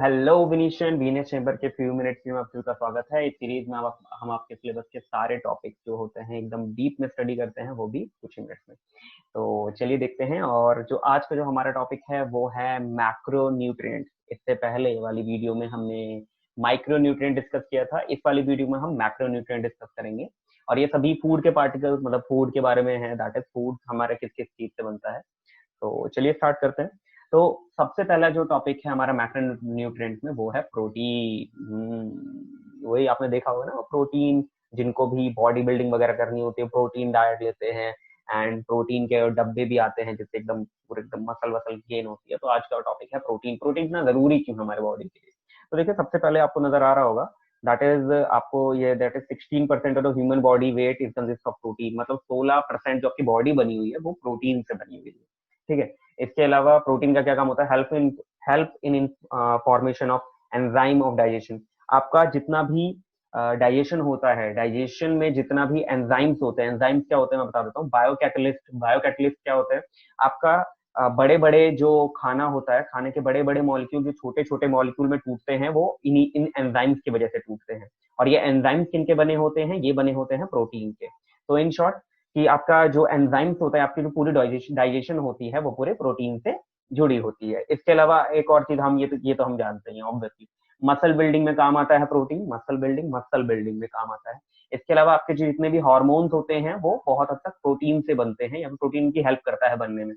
Hello विनीशन Venus chamber के few minutes में आप सबका स्वागत है। इस सीरीज में हम आपके सिलेबस के सारे टॉपिक जो होते हैं एकदम डीप में स्टडी करते हैं, वो भी कुछ ही मिनट्स में। तो चलिए देखते हैं। और जो आज का जो हमारा टॉपिक है वो है मैक्रो न्यूट्रिएंट्स। इससे पहले वाली वीडियो में हमने माइक्रो न्यूट्रिएंट डिस्कस किया था। इस वाली वीडियो में हम मैक्रो न्यूट्रिएंट डिस्कस करेंगे। और ये सभी फूड के पार्टिकल्स, मतलब फूड के बारे में है, दैट इज फूड हमारा किस किस चीज से बनता है। तो चलिए स्टार्ट करते हैं। तो सबसे पहला जो टॉपिक है हमारा मैक्रो न्यूट्रिएंट में, वो है प्रोटीन। वही आपने देखा होगा ना, प्रोटीन जिनको भी बॉडी बिल्डिंग वगैरह करनी होती है प्रोटीन डाइट लेते हैं। एंड प्रोटीन के डब्बे भी आते हैं जिससे एकदम पूरे एकदम मसल वसल गेन होती है। तो आज का टॉपिक है प्रोटीन। प्रोटीन इतना जरूरी क्यों हमारे बॉडी के लिए? तो देखिए, सबसे पहले आपको नजर आ रहा होगा दैट इज आपको ये that is 16% of the human body weight is consist of protein. मतलब 16% जो आपकी बॉडी बनी हुई है वो प्रोटीन से बनी हुई है। ठीक है। इसके अलावा प्रोटीन का क्या काम होता है? Help in formation of enzyme of digestion. आपका जितना भी डाइजेशन होता है, डाइजेशन में जितना भी एंजाइम्स होते हैं, एंजाइम्स क्या होते हैं मैं बता देता हूँ। बायोकैटलिस्ट। बायोकैटलिस्ट क्या होते हैं? आपका बड़े बड़े जो खाना होता है, खाने के बड़े बड़े मॉलिक्यूल जो छोटे छोटे मॉलिक्यूल में टूटते हैं, वो इन एंजाइम्स की वजह से टूटते हैं। और ये एंजाइम्स किनके बने होते हैं? ये बने होते हैं प्रोटीन के। तो इन शॉर्ट कि आपका जो एंजाइम्स होता है, आपकी जो पूरी डाइजेशन होती है, वो पूरे प्रोटीन से जुड़ी होती है। इसके अलावा एक और चीज हम ये तो हम जानते हैं ऑब्वियसली, मसल बिल्डिंग में काम आता है प्रोटीन। मसल बिल्डिंग में काम आता है। इसके अलावा आपके जो जितने भी हार्मोन्स होते हैं वो बहुत हद तक प्रोटीन से बनते हैं, या फिर प्रोटीन की हेल्प करता है बनने में।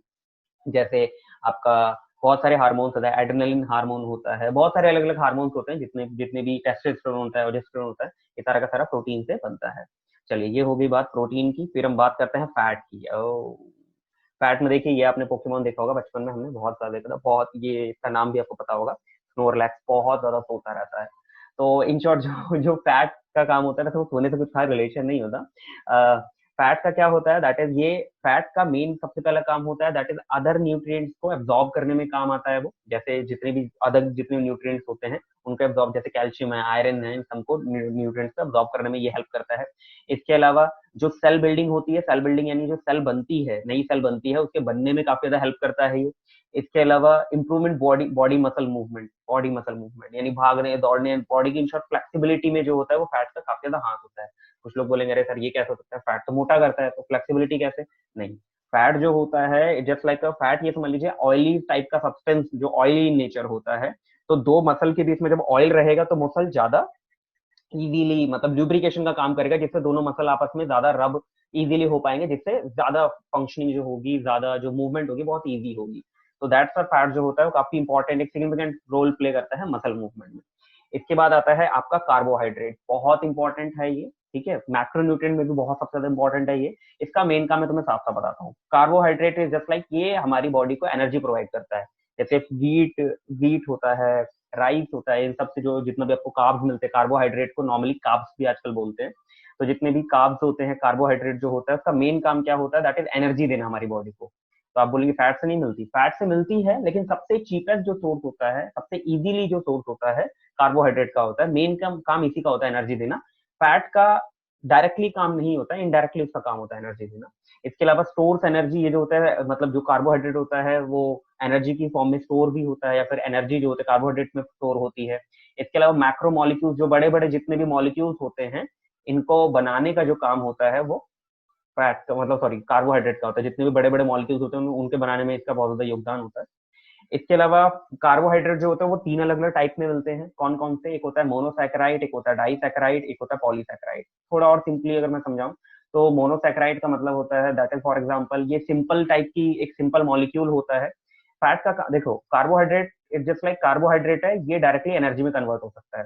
जैसे आपका बहुत सारे हार्मोन्स होता है, एड्रेनलिन हार्मोन होता है, बहुत सारे अलग अलग हार्मोन्स होते हैं, जितने जितने भी टेस्टोस्टेरोन होता है, प्रोजेस्टेरोन होता है, ये सारा का सारा प्रोटीन से बनता है। चलिए, ये हो गई बात प्रोटीन की। फिर हम बात करते हैं फैट की। फैट में देखिए, ये आपने पोकेमोन देखा होगा बचपन में, हमने बहुत ज्यादा देखा था। बहुत, ये इसका नाम भी आपको पता होगा, स्नोरलैक्स। बहुत ज्यादा सोता रहता है। तो इन शॉर्ट जो जो फैट का काम होता है ना, तो सोने से कुछ खास रिलेशन नहीं होता। फैट का क्या होता है? दैट इज ये फैट का मेन सबसे पहला काम होता है दैट इज अदर न्यूट्रिएंट्स को एब्जॉर्ब करने में काम आता है वो। जैसे जितने भी अदर जितने न्यूट्रिएंट्स होते हैं उनको एब्जॉर्ब, जैसे कैल्शियम है, आयरन है, इन सबको न्यूट्रिएंट्स को एब्जॉर्ब करने में ये हेल्प करता है। इसके अलावा जो सेल बिल्डिंग होती है, सेल बिल्डिंग यानी जो सेल बनती है, नई सेल बनती है, उसके बनने में काफी ज्यादा हेल्प करता है ये। इसके अलावा इंप्रूवमेंट बॉडी मसल मूवमेंट यानी भागने दौड़ने, बॉडी की इन शॉर्ट फ्लेक्सिबिलिटी में जो होता है वो फैट का काफी ज्यादा हाथ होता है। कुछ लोग बोलेंगे अरे सर ये कैसे हो सकता है, फैट तो मोटा करता है, तो फ्लेक्सिबिलिटी कैसे? नहीं, फैट जो होता है जस्ट लाइक फैट, ये समझ लीजिए ऑयली टाइप का सब्सटेंस, जो ऑयली इन नेचर होता है। तो दो मसल के बीच में जब ऑयल रहेगा तो मसल ज्यादा इजीली, मतलब ल्यूब्रिकेशन का काम करेगा, जिससे दोनों मसल आपस में ज्यादा रब इजीली हो पाएंगे, जिससे ज्यादा फंक्शनिंग जो होगी, ज्यादा जो मूवमेंट होगी बहुत इजी होगी। तो दैट्स फैट जो होता है वो काफी इंपॉर्टेंट, एक सिग्निफिकेंट रोल प्ले करता है मसल मूवमेंट में। इसके बाद आता है आपका कार्बोहाइड्रेट। बहुत इंपॉर्टेंट है ये। ठीक है, मैक्रोन्यूट्रिएंट में भी बहुत सबसे ज्यादा इंपॉर्टेंट है ये। इसका मेन काम मैं तुम्हें साफ साफ बताता हूँ। कार्बोहाइड्रेट इज जस्ट लाइक, ये हमारी बॉडी को एनर्जी प्रोवाइड करता है। जैसे वीट होता है, राइस होता है, इन सबसे जो जितना भी आपको कार्ब्स मिलते हैं, कार्बोहाइड्रेट को नॉर्मली कार्ब्स भी आजकल बोलते हैं। तो जितने भी कार्ब्स होते हैं, कार्बोहाइड्रेट जो होता है, उसका मेन काम क्या होता है? दैट इज एनर्जी देना हमारी बॉडी को। तो आप बोलेंगे फैट से नहीं मिलती, फैट से मिलती है, लेकिन सबसे चीपेस्ट जो सोर्स होता है, सबसे इजीली जो सोर्स होता है, कार्बोहाइड्रेट का होता है। मेन काम इसी का होता है, एनर्जी देना। फैट का डायरेक्टली काम नहीं होता है, इनडायरेक्टली उसका काम होता है एनर्जी देना। इसके अलावा स्टोर्स एनर्जी, ये जो होता है, मतलब जो कार्बोहाइड्रेट होता है वो एनर्जी की फॉर्म में स्टोर भी होता है, या फिर एनर्जी जो होता है कार्बोहाइड्रेट में स्टोर होती है। इसके अलावा मैक्रो मॉलिक्यूल्स, जो बड़े बड़े जितने भी मॉलिक्यूल्स होते हैं, इनको बनाने का जो काम होता है वो फैट का, मतलब सॉरी, कार्बोहाइड्रेट का होता है। जितने भी बड़े बड़े मॉलिक्यूल्स होते हैं उनके बनाने में इसका बहुत ज्यादा योगदान होता है। इसके अलावा कार्बोहाइड्रेट जो होता है वो तीन अलग अलग टाइप में मिलते हैं। कौन कौन से? एक होता है मोनोसैकेराइड, एक होता है डाइसैकेराइड, एक होता है पॉलीसैकेराइड। थोड़ा और सिंपली अगर मैं समझाऊं तो मोनोसैकेराइड का मतलब होता है दैट इज फॉर एग्जांपल, ये सिंपल टाइप की एक सिंपल मॉलिक्यूल होता है। फैट का देखो, carbohydrate is just like carbohydrate है, ये डायरेक्टली एनर्जी में कन्वर्ट हो सकता है।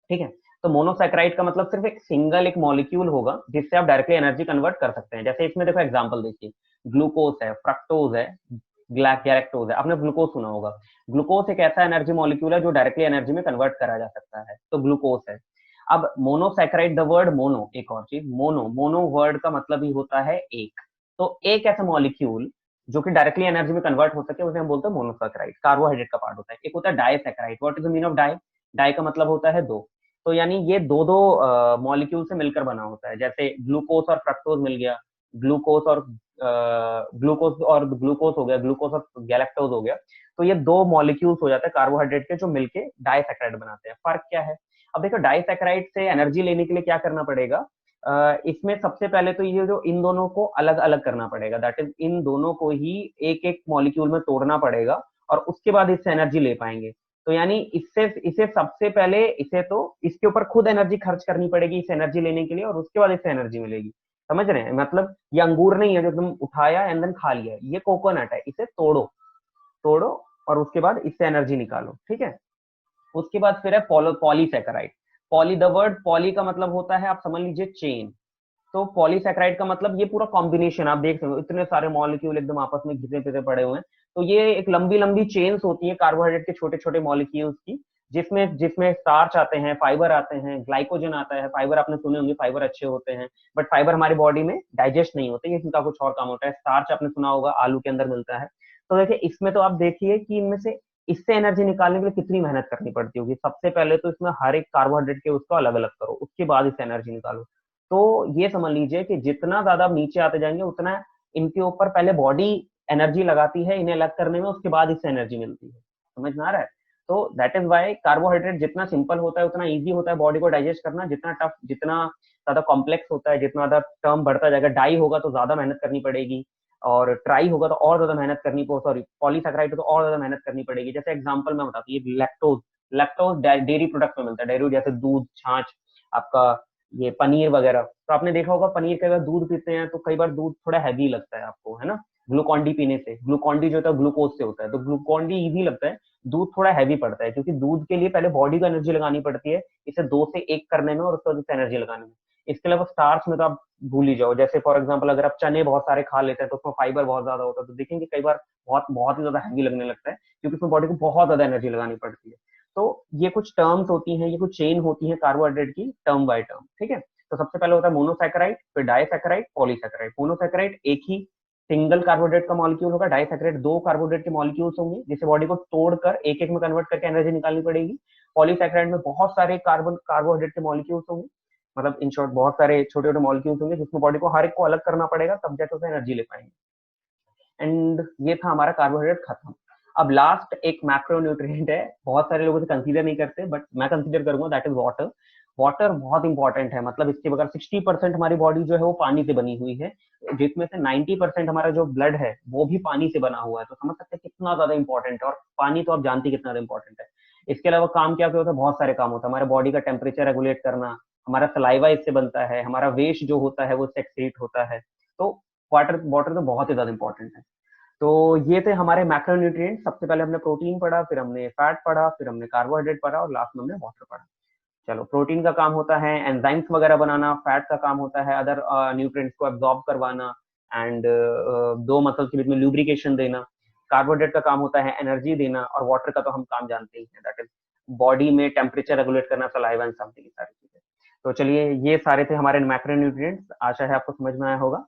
ठीक है। तो मोनोसैकेराइड का मतलब सिर्फ एक सिंगल एक मॉलिक्यूल होगा जिससे आप डायरेक्टली एनर्जी कन्वर्ट कर सकते हैं। जैसे इसमें देखो एग्जांपल देखिए, ग्लूकोज है, फ्रक्टोज है, गैलेक्टोज है। आपने ग्लूकोज सुना होगा। ग्लूकोज एक ऐसा एनर्जी मॉलिक्यूल है जो डायरेक्टली एनर्जी में कन्वर्ट करा जा सकता है, तो ग्लूकोज है। अब मोनोसैकेराइड, द वर्ड मोनो, एक और चीज, मोनो मोनो वर्ड का मतलब ही होता है एक। तो एक ऐसा मॉलिक्यूल जो कि डायरेक्टली एनर्जी में कन्वर्ट हो सके, उसे हम बोलते हैं मोनोसैकेराइड। कार्बोहाइड्रेट का पार्ट होता है। एक होता है disaccharide. What is the mean of di? Di का मतलब होता है दो। तो यानी ये दो दो मॉलिक्यूल से मिलकर बना होता है। जैसे ग्लूकोज और फ्रक्टोज मिल गया, ग्लूकोज और ग्लूकोज और ग्लूकोज हो गया, ग्लूकोज और गैलेक्टोज हो गया, तो ये दो मॉलिक्यूल्स हो जाते हैं कार्बोहाइड्रेट के जो मिलके डाइसैकेराइड बनाते हैं। फर्क क्या है? अब देखो डाइसैकेराइड से एनर्जी लेने के लिए क्या करना पड़ेगा, इसमें सबसे पहले तो ये जो इन दोनों को अलग अलग करना पड़ेगा, दैट इज इन दोनों को ही एक एक मॉलिक्यूल में तोड़ना पड़ेगा और उसके बाद इससे एनर्जी ले पाएंगे। तो यानी इससे इसे सबसे पहले इसे तो इसके ऊपर खुद एनर्जी खर्च करनी पड़ेगी इस एनर्जी लेने के लिए, और उसके बाद इससे एनर्जी मिलेगी। समझ रहे हैं? मतलब ये अंगूर नहीं है जो तुम उठाया एंड देन खा लिया, ये कोकोनट है, इसे तोड़ो, तोड़ो और उसके बाद इससे एनर्जी निकालो, ठीक है। उसके बाद फिर है polysaccharide. Poly, the word poly का मतलब होता है, आप समझ लीजिए चेन। तो पॉलीसेकेराइड का मतलब ये पूरा कॉम्बिनेशन, आप देख सकते हो इतने सारे मॉलिक्यूल एकदम आपस में घिसे पिसे पड़े हुए हैं। तो ये एक लंबी लंबी चेन्स होती है कार्बोहाइड्रेट के छोटे छोटे मॉलिक्यूल्स की, जिसमें जिसमें स्टार्च आते हैं, फाइबर आते हैं, ग्लाइकोजन आता है। फाइबर आपने सुने होंगे, फाइबर अच्छे होते हैं, बट फाइबर हमारी बॉडी में डाइजेस्ट नहीं होते, इनका कुछ और काम होता है। स्टार्च आपने सुना होगा, आलू के अंदर मिलता है। तो देखिए इसमें तो आप देखिए कि इनमें से इससे एनर्जी निकालने के लिए कितनी मेहनत करनी पड़ती होगी। सबसे पहले तो इसमें हर एक कार्बोहाइड्रेट के उसको अलग अलग करो, उसके बाद इससे एनर्जी निकालो। तो ये समझ लीजिए कि जितना ज्यादा आप नीचे आते जाएंगे उतना इनके ऊपर पहले बॉडी एनर्जी लगाती है इन्हें अलग करने में, उसके बाद इससे एनर्जी मिलती है। समझ में आ रहा है? तो दैट इज वाई कार्बोहाइड्रेट जितना सिंपल होता है उतना इजी होता है बॉडी को डाइजेस्ट करना, जितना टफ, जितना ज्यादा कॉम्प्लेक्स होता है, जितना ज्यादा टर्म बढ़ता जाएगा, डाई होगा तो ज्यादा मेहनत करनी पड़ेगी, और ट्राई होगा तो और ज्यादा मेहनत करनी, सॉरी पॉलीसैकेराइड तो और ज्यादा मेहनत करनी पड़ेगी। जैसे एग्जांपल मैं बताती हूँ, लैक्टोज, लैक्टोज डेयरी प्रोडक्ट में मिलता है, डेयरी जैसे दूध, छाछ, आपका ये पनीर वगैरह। तो आपने देखा होगा पनीर कई बार दूध पीते हैं तो कई बार दूध थोड़ा हैवी लगता है आपको, है ना, ग्लूकॉन डी पीने से। ग्लूकॉन डी जो होता है ग्लूकोज से होता है, तो ग्लूकॉन डी इजी लगता है, दूध थोड़ा हैवी पड़ता है, क्योंकि दूध के लिए पहले बॉडी को एनर्जी लगानी पड़ती है इसे 2 से 1 करने में और उसके बाद एनर्जी लगाने में। इसके अलावा स्टार्च में तो आप भूल ही जाओ। जैसे फॉर एग्जाम्पल अगर आप चने बहुत सारे खा लेते हैं तो उसमें फाइबर बहुत ज्यादा होता है, तो देखेंगे कई बार बहुत बहुत ही ज्यादा हैवी लगने लगता है, क्योंकि उसमें बॉडी को बहुत ज्यादा एनर्जी लगानी पड़ती है। तो ये कुछ टर्म्स होती हैं, ये कुछ चेन होती है कार्बोहाइड्रेट की, टर्म बाय टर्म, ठीक है। तो सबसे पहले होता है मोनोसैकेराइड, फिर डाइसैकेराइड, पॉलीसैकेराइड। मोनोसैकेराइड एक ही सिंगल कार्बोहाइड्रेट का मॉलिक्यूल होगा, डाइसैकेराइड 2 कार्बोहाइड्रेट के मॉलिक्यूल्स होंगे, जिसे बॉडी को तोड़कर एक एक में कन्वर्ट करके एनर्जी निकालनी पड़ेगी। पॉलीसैकेराइड में बहुत सारे कार्बोहाइड्रेट के मॉलिक्यूल्स होंगे, मतलब इन शॉर्ट बहुत सारे छोटे छोटे मॉलिक्यूल्स होंगे, जिसमें बॉडी को हर एक को अलग करना पड़ेगा, तब जाकर उसे एनर्जी ले पाएंगे। एंड ये था हमारा कार्बोहाइड्रेट खत्म। अब लास्ट एक मैक्रोन्यूट्रिएंट है, बहुत सारे लोग इसे कंसीडर नहीं करते, बट मैं कंसीडर करूंगा, दैट इज वाटर। वाटर बहुत इंपॉर्टेंट है, मतलब इसके बगैर 60% हमारी बॉडी जो है वो पानी से बनी हुई है, जिसमें से 90% हमारा जो ब्लड है वो भी पानी से बना हुआ है। तो समझ सकते हैं कितना ज्यादा इंपॉर्टेंट है, और पानी तो आप जानते हैं कितना ज्यादा इंपॉर्टेंट है। इसके अलावा काम क्या क्या होता है, बहुत सारे काम होता है, हमारे बॉडी का टेम्परेचर रेगुलेट करना, हमारा सलाइवा इससे बनता है, हमारा वेस्ट जो होता है वो इससे एक्सक्रीट होता है। तो वाटर वाटर तो बहुत ही ज्यादा इंपॉर्टेंट है। तो ये थे हमारे मैक्रोन्यूट्रिएंट। सबसे पहले हमने प्रोटीन पढ़ा, फिर हमने फैट पढ़ा, फिर हमने कार्बोहाइड्रेट पढ़ा, और लास्ट में हमने वाटर पढ़ा। चलो, प्रोटीन का काम होता है एंजाइम्स वगैरह बनाना, फैट का काम होता है अदर न्यूट्रिएंट्स को एब्जॉर्ब करवाना, एंड दो मसल्स के बीच में लुब्रिकेशन देना। कार्बोहाइड्रेट का काम होता है एनर्जी देना, और वाटर का तो हम काम जानते ही हैं, दैट इज बॉडी में टेम्परेचर रेगुलेट करना, सलाइवा एंड समथिंग, सारी चीजें। तो चलिए, ये सारे थे हमारे मैक्रोन्यूट्रिएंट्स। आशा है आपको समझ में आया होगा।